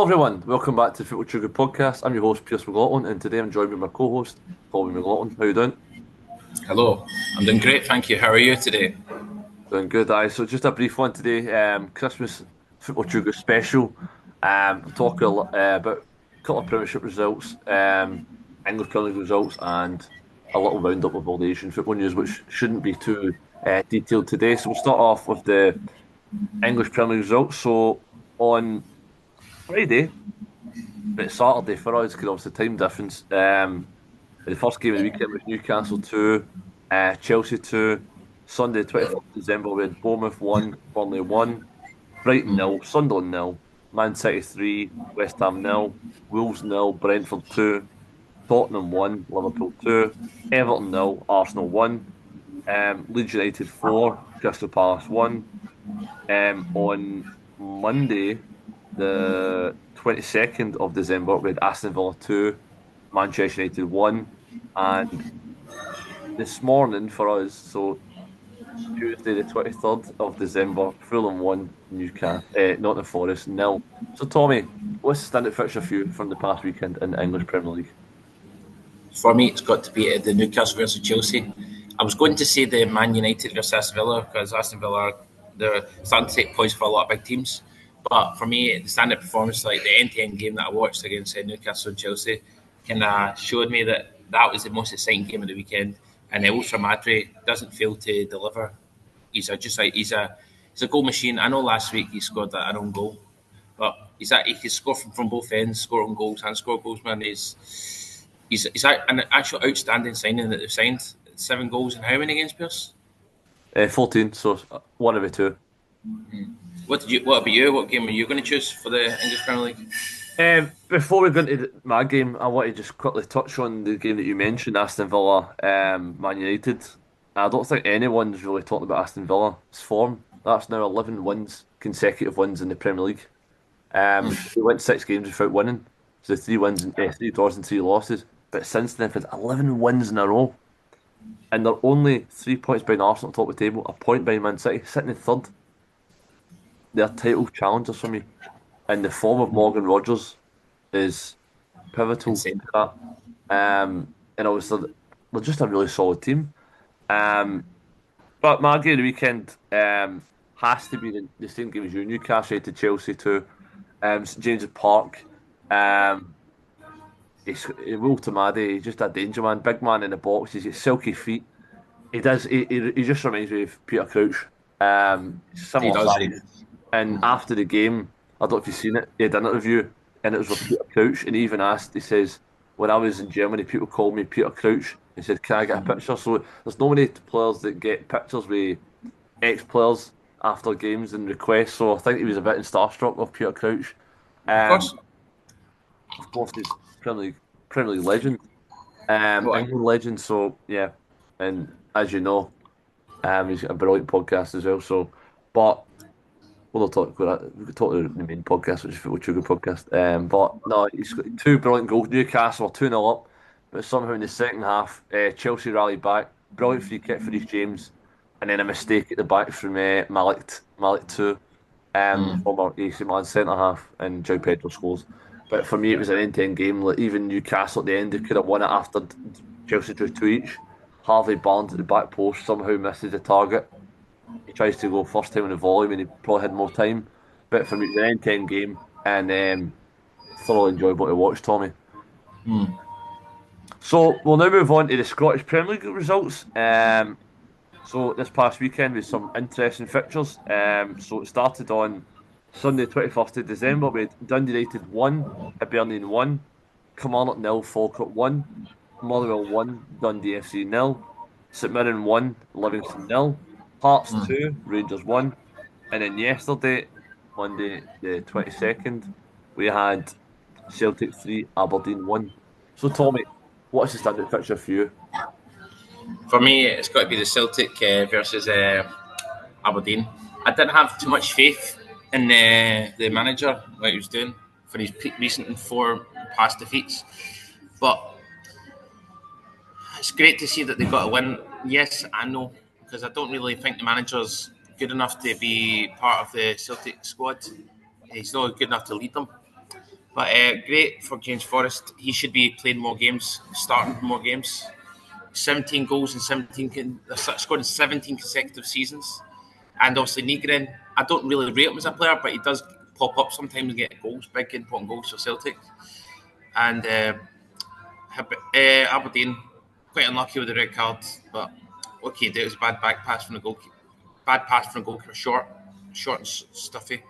Hello everyone, welcome back to Football Chuggu Podcast. I'm your host Pearse McLaughlin, and today I'm joined by my co-host Thomas McLaughlin. How you doing? Hello, I'm doing great, thank you. How are you today? Doing good, aye. So just a brief one today, Christmas Football Chuggu special. We'll talk about a couple of Premiership results, English Premier League results, and a little roundup of all the Asian football news, which shouldn't be too detailed today. So we'll start off with the English Premier League results. So on Friday, but Saturday for us, because obviously time difference. The first game of the weekend was Newcastle 2, Chelsea 2. Sunday, 24th December, we had Bournemouth 1, Burnley 1, Brighton 0, Sunderland 0, Man City 3, West Ham 0, Wolves 0, Brentford 2, Tottenham 1, Liverpool 2, Everton 0, Arsenal 1, Leeds United 4, Crystal Palace 1. On Monday, the 22nd of December, we had Aston Villa 2, Manchester United 1, and this morning for us, so Tuesday, the 23rd of December, Fulham 1, Newcastle, Nottingham Forest 0. So, Tommy, what's the standout fixture for you from the past weekend in the English Premier League? For me, it's got to be the Newcastle versus Chelsea. I was going to say the Man United versus Aston Villa because Aston Villa they're starting to take points for a lot of big teams. But for me, the standout performance, like the end-to-end game that I watched against Newcastle and Chelsea, kind of showed me that was the most exciting game of the weekend. And Ultra Madrid doesn't fail to deliver. He's a goal machine. I know last week he scored an own goal, but he can score from both ends, score on goals and score goals. Man, he's an actual outstanding signing that they've signed. 7 goals and how many games, Pearse? 14, so one of the two. What about you? What game are you going to choose for the English Premier League? Before we go into my game, I want to just quickly touch on the game that you mentioned, Aston Villa, Man United. I don't think anyone's really talking about Aston Villa's form. That's now 11 consecutive wins in the Premier League. They went 6 games without winning, so 3 wins, 3 draws and 3 losses. But since then, they've had 11 wins in a row, and they're only 3 points behind Arsenal top of the table, a point behind Man City, sitting in third. They're title challengers for me. And the form of Morgan Rogers is pivotal to that. And obviously, they're just a really solid team. But my game of the weekend has to be the same game as you. Newcastle to Chelsea to St James's Park. Will Tamade, he's just a danger man. Big man in the box. He's got silky feet. He just reminds me of Peter Crouch. Similar size. And after the game, I don't know if you've seen it, he had an interview and it was with Peter Crouch, and he even asked, he says, when I was in Germany, people called me Peter Crouch. He said, can I get a picture? So there's no many players that get pictures with ex-players after games and requests, so I think he was a bit starstruck of Peter Crouch. Of course, he's Premier League legend, England legend, so yeah. And as you know, he's got a brilliant podcast as well, so, but we'll not talk about that. We could talk about the main podcast, which is Football Chuggu Podcast. But no, he's got 2 brilliant goals. Newcastle are 2-0 up, but somehow in the second half, Chelsea rallied back. Brilliant free kick for Reece James, and then a mistake at the back from Malik 2, former AC Milan centre half, and João Pedro scores. But for me, it was an end-to-end game. Like, even Newcastle at the end, they could have won it after Chelsea drew 2 each. Harvey Barnes at the back post somehow misses the target. He tries to go first time in the volley when he probably had more time. But for me, it was an end-to-end game and thoroughly enjoyable to watch, Tommy. So we'll now move on to the Scottish Premier League results. So this past weekend with some interesting fixtures. So it started on Sunday, 21st of December. We had Dundee United 1, Hibernian 1, Kilmarnock 0, Falkirk 1, Motherwell 1, Dundee FC 0, St Mirren 1, Livingston 0, Hearts 2, Rangers 1. And then yesterday, Monday the 22nd, we had Celtic 3, Aberdeen 1. So Tommy, what's the standard fixture for you? For me, it's got to be the Celtic versus Aberdeen. I didn't have too much faith in the manager, what he was doing for his recent 4 past defeats. But it's great to see that they got a win. Yes, I know, because I don't really think the manager's good enough to be part of the Celtic squad. He's not good enough to lead them. But great for James Forrest. He should be playing more games, starting more games. 17 goals in scored in 17 consecutive seasons. And obviously Nygren, I don't really rate him as a player, but he does pop up sometimes and get goals, big important goals for Celtic. And Aberdeen, quite unlucky with the red card, but what can you do? It was a bad back pass from the goalkeeper. Bad pass from the goalkeeper, short and stuffy.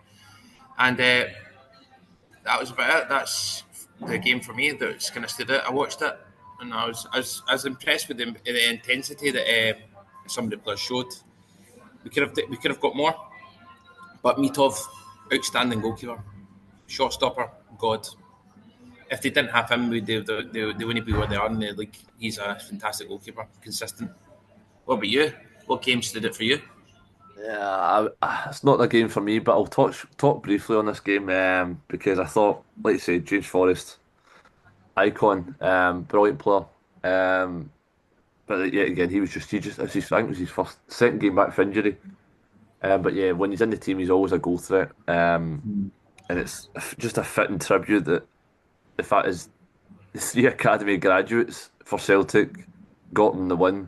And that was about it. That's the game for me. That's kind of stood out. I watched it, and I was impressed with the intensity that some of the players showed. We could have got more, but Mitov, outstanding goalkeeper, shot stopper, god. If they didn't have him, they wouldn't be where they are in the league. He's a fantastic goalkeeper, consistent. What about you? What game stood out for you? Yeah, it's not a game for me, but I'll talk briefly on this game because I thought, like you said, James Forrest, icon, brilliant player. But yet again, he just I think it was his second game back for injury. But yeah, when he's in the team, he's always a goal threat. And it's just a fitting tribute that the fact is the three academy graduates for Celtic got him the win.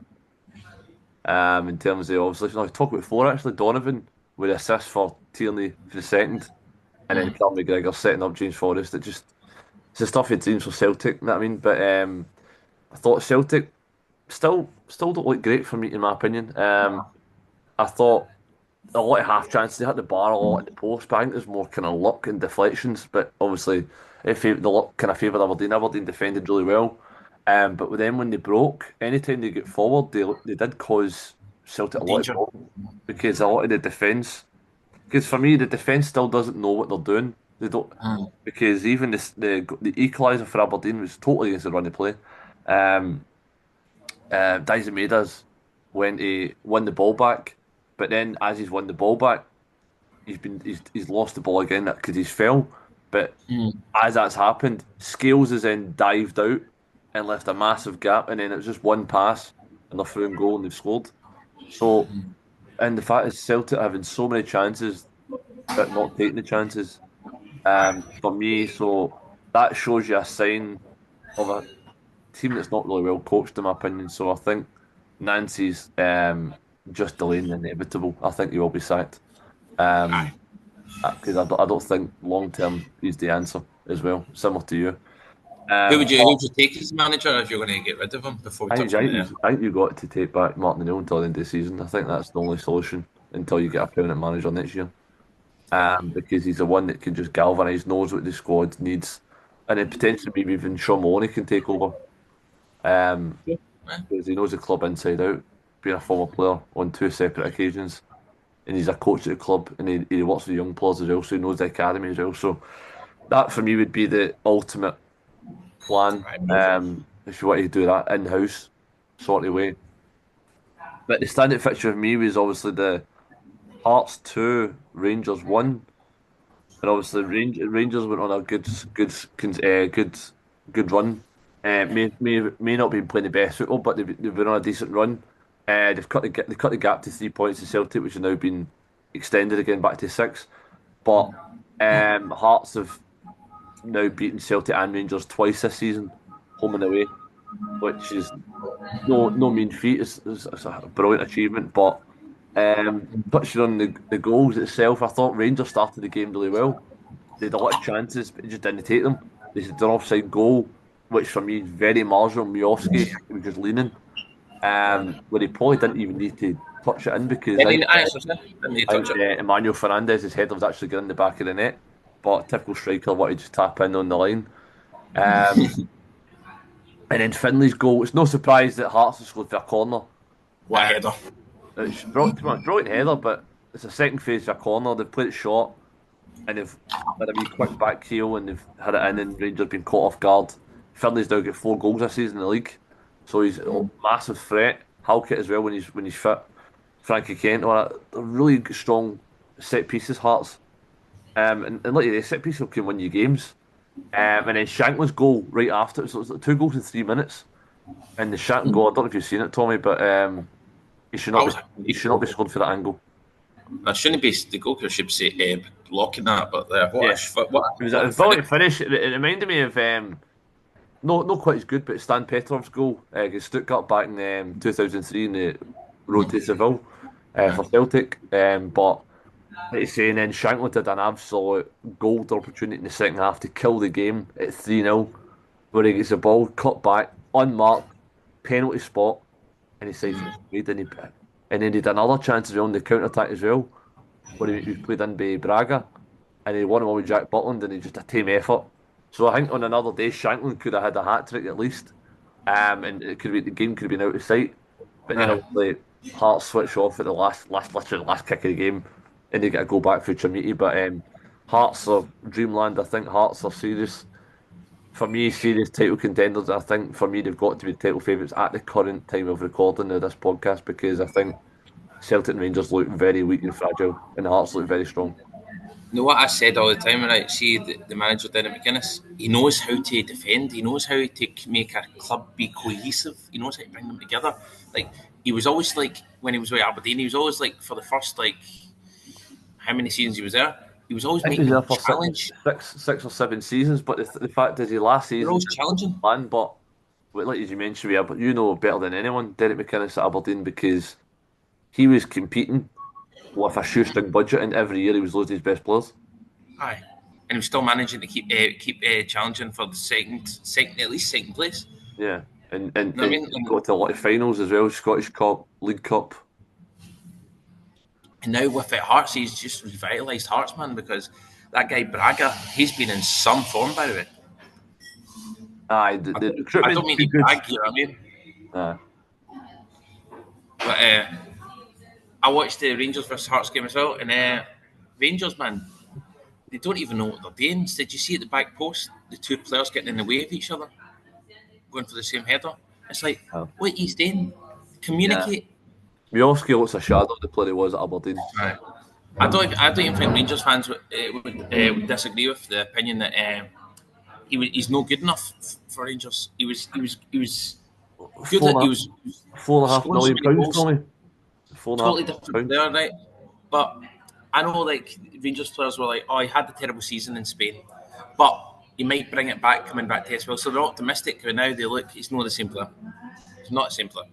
In terms of obviously, I talked about four actually. Donovan with assist for Tierney for the second, and then Cal McGregor setting up James Forrest. It's the stuff he dreams for Celtic. You know what I mean? But I thought Celtic still don't look great for me in my opinion. I thought a lot of half chances. They had the bar a lot in the post, but I think there's more kind of luck and deflections. But obviously, the luck kind of favoured Aberdeen. Aberdeen defended really well. But with them, when they broke, anytime they get forward, they did cause Celtic a lot of problems because a lot of the defence. Because for me, the defence still doesn't know what they're doing. They don't because even the equaliser for Aberdeen was totally against the run of play. Daisemedas when he won the ball back, but then as he's won the ball back, he's lost the ball again because he's fell. But as that's happened, Scales has then dived out and left a massive gap, and then it was just one pass and they're through and goal and they've scored. So, and the fact is Celtic having so many chances but not taking the chances. For me, so that shows you a sign of a team that's not really well coached, in my opinion. So I think Nancy's just delaying the inevitable. I think he will be sacked. Because I don't think long term he's the answer as well. Similar to you. Who would you take as manager if you're going to get rid of him before we touch on it? I think you've got to take back Martin O'Neill until the end of the season. I think that's the only solution until you get a permanent manager next year. Because he's the one that can just galvanise, knows what the squad needs, and then potentially maybe even Sean Maloney can take over. Because he knows the club inside out, being a former player on two separate occasions, and he's a coach at the club, and he works with young players as well, so he knows the academy as well. So that for me would be the ultimate plan, if you want to do that in-house sort of way. But the standing fixture for me was obviously the Hearts 2, Rangers 1, and obviously Rangers went on a good run. May not be playing the best football, but they've been on a decent run. They've cut the gap to 3 points to Celtic, which has now been extended again back to 6. But Hearts have now beaten Celtic and Rangers twice this season, home and away, which is no mean feat. It's a brilliant achievement. But touching on the goals itself, I thought Rangers started the game really well. They had a lot of chances, but they just didn't take them. They had an offside goal, which for me is very marginal. Miovski was just leaning, where he probably didn't even need to touch it in because Emmanuel Fernandez's header was actually getting in the back of the net. But typical striker wanted to just tap in on the line. And then Finley's goal. It's no surprise that Hearts has scored for a corner. What header? It's brilliant header, but it's a second phase for a corner. They've played it short, and they've had a wee quick back heel, and they've had it in, and Rangers been caught off guard. Finley's now got 4 goals this season in the league, so he's a massive threat. Halkett as well when he's fit. Frankie Kent, a really strong set pieces. Hearts. And like the set piece can win you games. And then Shanklin's goal right after, so it was like 2 goals in 3 minutes. And the Shanklin goal, I don't know if you've seen it, Tommy, but he should not be scored for that angle. I shouldn't be the goalkeeper should say blocking that, but It was a brilliant finish. It reminded me of not quite as good, but Stan Petrov's goal against Stuttgart back in 2003 in the road to Seville for Celtic. But like you say, and then Shankland did an absolute gold opportunity in the second half to kill the game at 3-0, where he gets the ball cut back, unmarked, penalty spot, and he saves it. And then he had another chance as well on the counter attack as well, where he played in by Braga, and he won him all with Jack Butland, and he just a team effort. So I think on another day, Shankland could have had a hat trick at least, and the game could have been out of sight. But then obviously Hearts switch off at the literally last kick of the game, and they get a goal back for Chamiti. But Hearts are dreamland. I think Hearts are serious. For me, serious title contenders. I think for me, they've got to be title favourites at the current time of recording of this podcast, because I think Celtic and Rangers look very weak and fragile, and Hearts look very strong. You know what I said all the time when I see the manager down at McGuinness? He knows how to defend. He knows how to make a club be cohesive. He knows how to bring them together. Like, he was always like, when he was with Aberdeen, he was always like, for the first, like, how many seasons he was there? He was always making a challenge. Six or 7 seasons, but the fact is, he last season always challenging. Plan, but like as you mentioned, but you know better than anyone, Derek McInnes at Aberdeen, because he was competing with a shoestring budget, and every year he was losing his best players. Aye, and he was still managing to keep challenging for the second, at least second place. Yeah, and got to a lot of finals as well, Scottish Cup, League Cup. And now with Hearts, he's just revitalised Hearts, man, because that guy Braga, he's been in some form, by the way. Aye, I don't mean to brag, you know what I mean? Aye. But I watched the Rangers vs Hearts game as well, and Rangers, man, they don't even know what they're doing. Did you see at the back post, the two players getting in the way of each other, going for the same header? It's like, what he's doing? Communicate. Yeah. Miovski looks a shadow of the player he was at Aberdeen. Right. I don't even think Rangers fans would disagree with the opinion that he's no good enough for Rangers. He was good. He was £4.5 million for me. Totally different there, right? But I know, like, Rangers players were like, "Oh, he had a terrible season in Spain, but he might bring it back coming back to SPL." So they're optimistic. And now they look, he's not the same player. He's not the same player.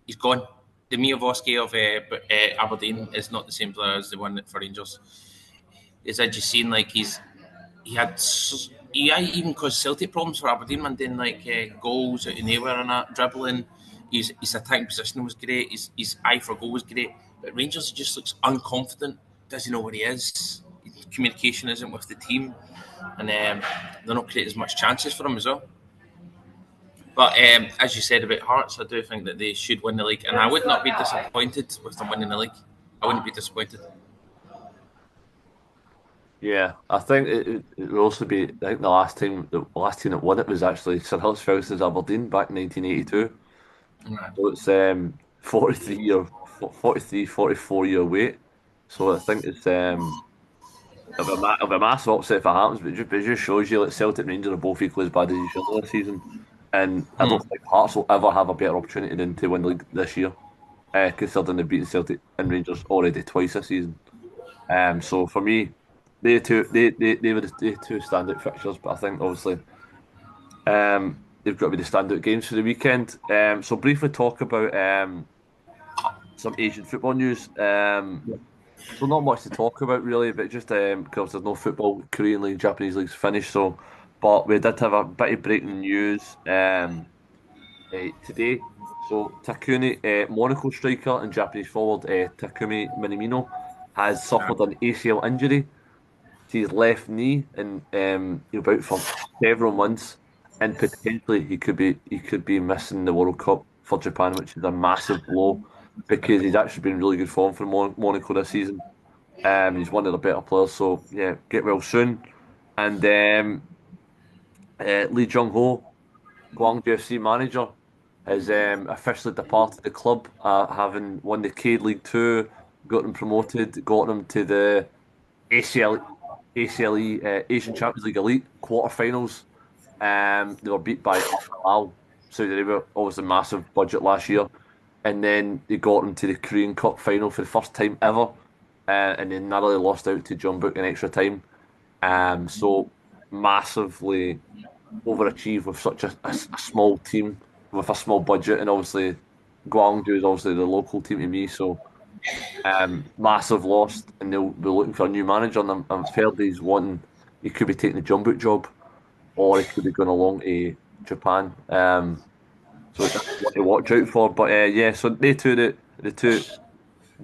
He's gone. The Miovski of Aberdeen is not the same player as the one for Rangers. As I just seen, like, he even caused Celtic problems for Aberdeen, man, doing like goals out of nowhere and that, dribbling. His attacking position was great. His eye for goal was great. But Rangers just looks unconfident. Doesn't know where he is. Communication isn't with the team, and they're not creating as much chances for him as well. But as you said about Hearts, I do think that they should win the league, and I would not be disappointed with them winning the league. I wouldn't be disappointed. Yeah, I think it would also be. I think the last team that won it was actually Sir Huddersfield's Aberdeen back in 1982. Right. So it's 44 year wait. So I think it's of a massive upset if it happens, but it just shows you that Celtic and Rangers are both equally as bad as each other this season. And I don't think Hearts will ever have a better opportunity than to win the league this year, considering they've beaten Celtic and Rangers already twice this season. So for me, they were the two standout fixtures, but I think obviously they've got to be the standout games for the weekend. So briefly talk about some Asian football news. So not much to talk about really, but just because there's no football, Korean League, Japanese League's finished. So, but we did have a bit of breaking news today. So Takumi, Monaco striker and Japanese forward Takumi Minamino has suffered an ACL injury to his left knee, and he'll be out for several months, and potentially he could be missing the World Cup for Japan, which is a massive blow because he's actually been in really good form for Monaco this season. He's one of the better players, so yeah, get well soon. And Lee Jung-Hyo, Guangzhou FC manager, has officially departed the club, having won the K-League 2, got them promoted, got them to the ACLE, Asian Champions League Elite quarterfinals. They were beat by Al Saudi Arabia, obviously massive budget last year, and then they got them to the Korean Cup final for the first time ever. and they narrowly lost out to Jeonbuk in extra time. So massively overachieved with such a small team with a small budget, and obviously Gwangju is obviously the local team to me, so massive loss, and they'll be looking for a new manager. And I'm fair he's wanting, he could be taking the Jeonbuk job, or he could be going along to Japan. So that's what to watch out for. But yeah, so they two the two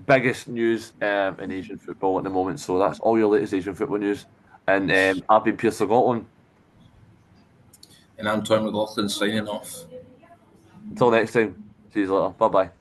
biggest news in Asian football at the moment. So that's all your latest Asian football news. And I've been Pearse McLaughlin. And I'm Thomas McLaughlin signing off. Until next time, see you later. Bye bye.